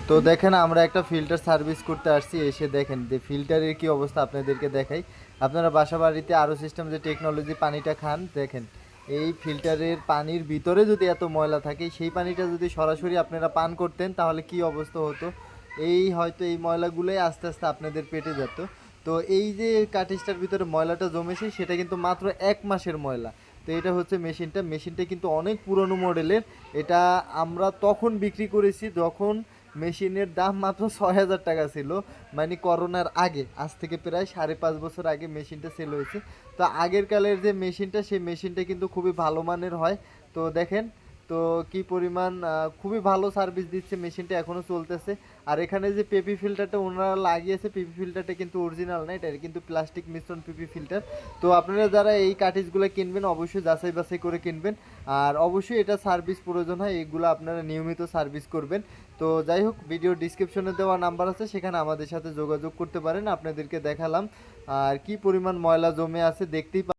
তো দেখেন আমরা একটা ফিল্টার সার্ভিস করতে আসছি, এসে দেখেন যে ফিল্টারের কি অবস্থা আপনাদেরকে দেখাই। আপনারা বাসা বাড়িতে আরও সিস্টেম যে টেকনোলজি পানিটা খান, দেখেন এই ফিল্টারের পানির ভিতরে যদি এত ময়লা থাকে, সেই পানিটা যদি সরাসরি আপনারা পান করতেন তাহলে কি অবস্থা হতো। এই হয়তো এই ময়লাগুলোই আস্তে আস্তে আপনাদের পেটে যেত। তো এই যে কাটিজটার ভিতরে ময়লাটা জমেছে সেটা কিন্তু মাত্র 1 মাসের ময়লা। তো এটা হচ্ছে মেশিনটা কিন্তু অনেক পুরনো মডেলের। এটা আমরা তখন বিক্রি করেছি যখন মেশিনের দাম মাত্র 6,000 টাকা ছিল, মানে করোনার আগে, আজ থেকে প্রায় 5.5 বছর আগে মেশিনটা সেল হয়েছে। তো আগের কালের যে মেশিনটা, সেই মেশিনটা কিন্তু খুবই ভালো মানের হয়। তো দেখেন, তো কি পরিমাণ খুবই ভালো সার্ভিস দিচ্ছে মেশিনটা, এখনও চলতেছে। আর এখানে যে পেপি ফিল্টারটা ওনারা লাগিয়েছে, পেপি ফিল্টারটা কিন্তু অরিজিনাল না, এটা কিন্তু প্লাস্টিক মিশ্রণ পেপি ফিল্টার। তো আপনারা যারা এই কার্টিজগুলো কিনবেন অবশ্যই যাচাই বাছাই করে কিনবেন। আর অবশ্যই এটা সার্ভিস প্রয়োজন হয়, এইগুলো আপনারা নিয়মিত সার্ভিস করবেন। তো যাই হোক, ভিডিও ডিসক্রিপশনে দেওয়া নাম্বার আছে, সেখানে আমাদের সাথে যোগাযোগ করতে পারেন। আপনাদেরকে দেখালাম আর কি পরিমাণ ময়লা জমে আছে দেখতেই